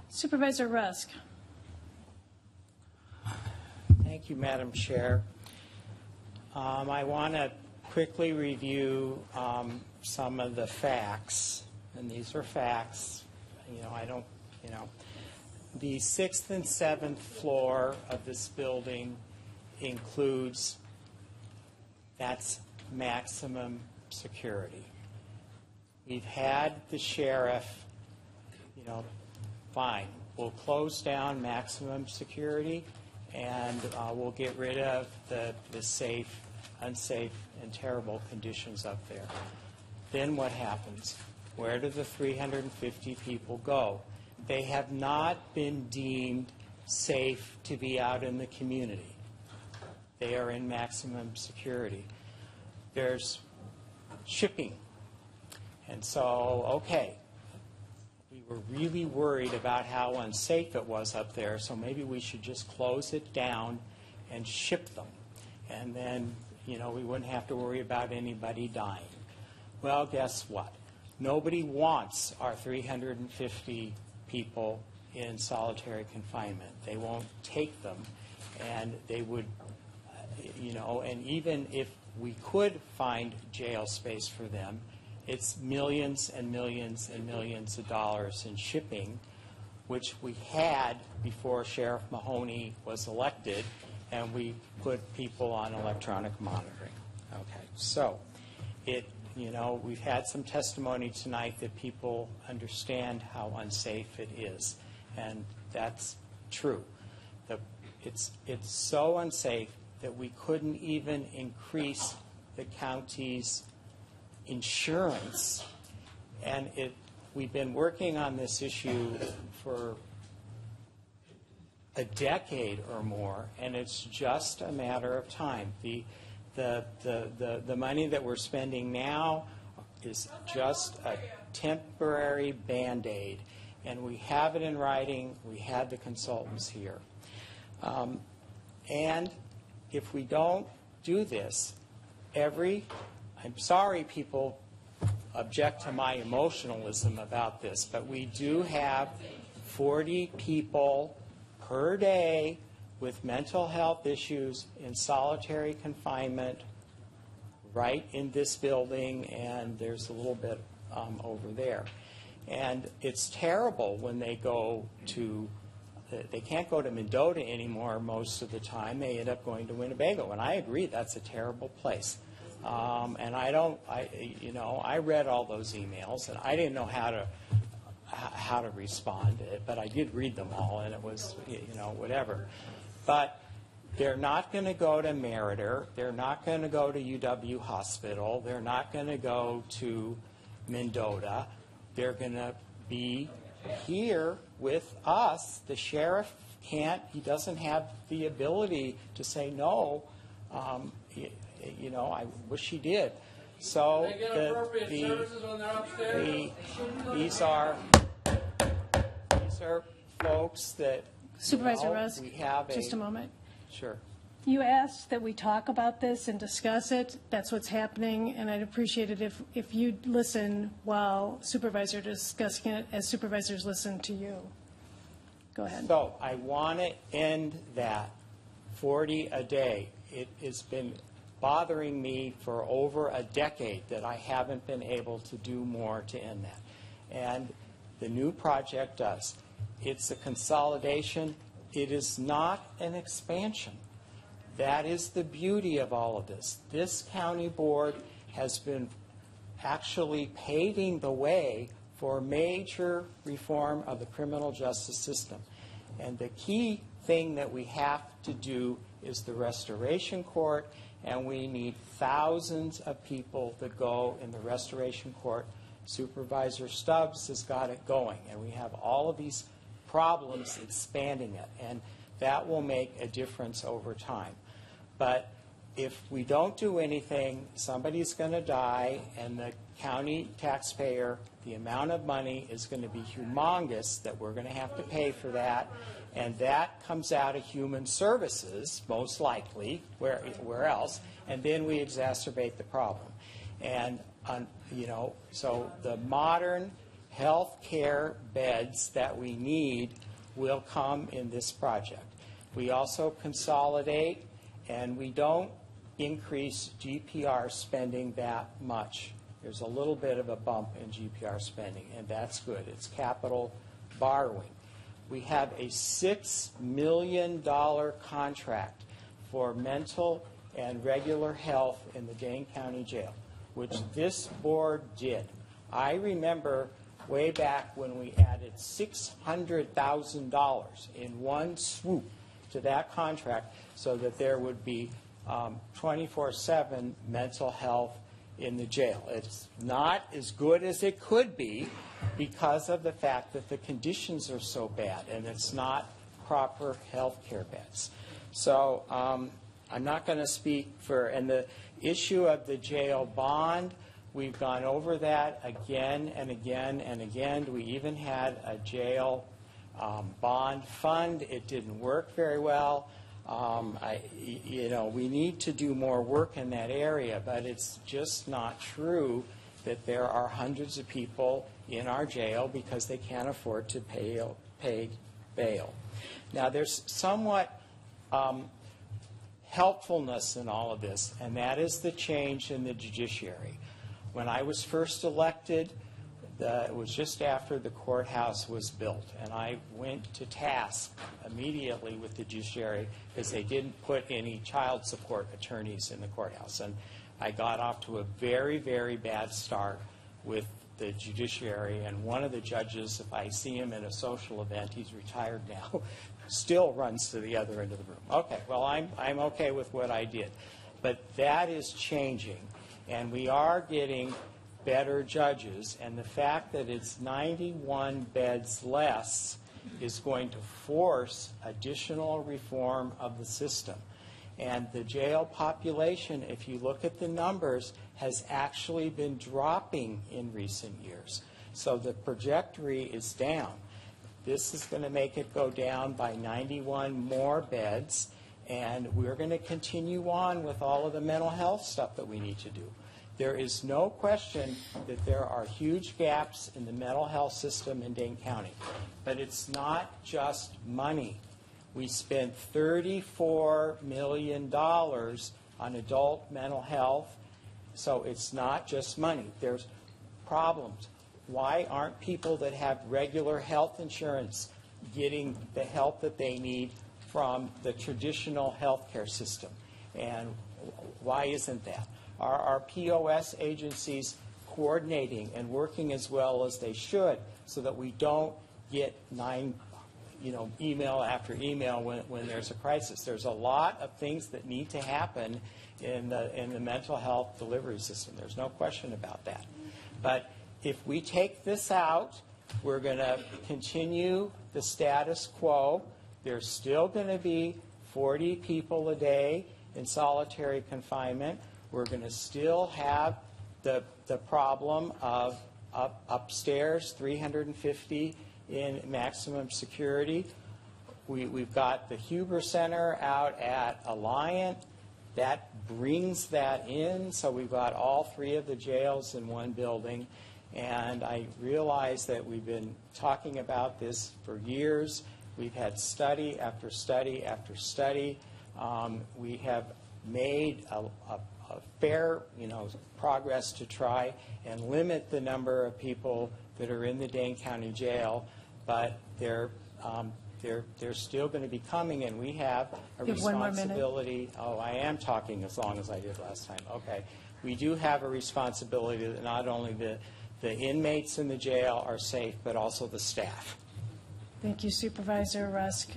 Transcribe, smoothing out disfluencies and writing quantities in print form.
Supervisor Rusk. Thank you, Madam Chair. I want to quickly review some of the facts, and these are facts. The 6th and 7th floor of this building includes, that's maximum security. We've had the sheriff, fine, we'll close down maximum security and we'll get rid of the safe, unsafe, and terrible conditions up there. Then what happens? Where do the 350 people go? They have not been deemed safe to be out in the community. They are in maximum security. There's shipping. And so, okay, we were really worried about how unsafe it was up there, so maybe we should just close it down and ship them. And then, we wouldn't have to worry about anybody dying. Well, guess what? Nobody wants our 350 people in solitary confinement. They won't take them, and they would, and even if we could find jail space for them, it's millions and millions and millions of dollars in shipping, which we had before Sheriff Mahoney was elected, and we put people on electronic monitoring. Okay, so we've had some testimony tonight that people understand how unsafe it is, and that's true. It's so unsafe that we couldn't even increase the county's insurance, and we've been working on this issue for a decade or more, and it's just a matter of time. The money that we're spending now is just a temporary Band-Aid, and we have it in writing. We had the consultants here. And if we don't do this, I'm sorry people object to my emotionalism about this, but we do have 40 people per day with mental health issues in solitary confinement right in this building, and there's a little bit over there. And it's terrible when they can't go to Mendota anymore most of the time. They end up going to Winnebago, and I agree that's a terrible place. And I read all those emails, and I didn't know how to respond, but I did read them all, and it was, whatever. But they're not going to go to Meriter. They're not going to go to UW Hospital. They're not going to go to Mendota. They're going to be here with us. The sheriff he doesn't have the ability to say no. I wish he did. So these are folks that Supervisor Rusk, we have just a moment. Sure. You asked that we talk about this and discuss it. That's what's happening, and I'd appreciate it if you'd listen while Supervisor discussing it as supervisors listen to you. Go ahead. So I want to end that 40 a day. It has been bothering me for over a decade that I haven't been able to do more to end that. And the new project does. It's a consolidation. It is not an expansion. That is the beauty of all of this. This county board has been actually paving the way for major reform of the criminal justice system. And the key thing that we have to do is the restoration court, and we need thousands of people that go in the restoration court. Supervisor Stubbs has got it going, and we have all of these problems expanding it, and that will make a difference over time. But if we don't do anything, somebody's going to die, and the county taxpayer, the amount of money is going to be humongous that we're going to have to pay for that, and that comes out of human services, most likely, where else, and then we exacerbate the problem. And, so the modern health care beds that we need will come in this project. We also consolidate, and we don't increase GPR spending that much. There's a little bit of a bump in GPR spending, and that's good. It's capital borrowing. We have a $6 million contract for mental and regular health in the Dane County Jail, which this board did. I remember way back when we added $600,000 in one swoop to that contract so that there would be 24/7 mental health in the jail. It's not as good as it could be because of the fact that the conditions are so bad and it's not proper health care beds. So I'm not going to speak for, and the issue of the jail bond, we've gone over that again and again and again. We even had a jail bond fund. It didn't work very well. We need to do more work in that area, but it's just not true that there are hundreds of people in our jail because they can't afford to pay bail. Now, there's somewhat helpfulness in all of this, and that is the change in the judiciary. When I was first elected, it was just after the courthouse was built, and I went to task immediately with the judiciary because they didn't put any child support attorneys in the courthouse. And I got off to a very, very bad start with the judiciary, and one of the judges, if I see him in a social event, he's retired now, still runs to the other end of the room. Okay, well, I'm okay with what I did. But that is changing, and we are getting better judges, and the fact that it's 91 beds less is going to force additional reform of the system. And the jail population, if you look at the numbers, has actually been dropping in recent years. So the trajectory is down. This is going to make it go down by 91 more beds, and we're going to continue on with all of the mental health stuff that we need to do. There is no question that there are huge gaps in the mental health system in Dane County. But it's not just money. We spent $34 million on adult mental health, so it's not just money. There's problems. Why aren't people that have regular health insurance getting the help that they need from the traditional health care system? And why isn't that? Are our POS agencies coordinating and working as well as they should so that we don't get email after email when there's a crisis? There's a lot of things that need to happen in the mental health delivery system. There's no question about that. But if we take this out, we're going to continue the status quo. There's still going to be 40 people a day in solitary confinement. We're going to still have the problem of upstairs, 350 in maximum security. We've got the Huber Center out at Alliant. That brings that in, so we've got all three of the jails in one building. And I realize that we've been talking about this for years. We've had study after study after study. We have made a fair, progress to try and limit the number of people that are in the Dane County Jail, but they're still going to be coming, and we have a responsibility. Oh, I am talking as long as I did last time. Okay. We do have a responsibility that not only the inmates in the jail are safe, but also the staff. Thank you, Supervisor Rusk.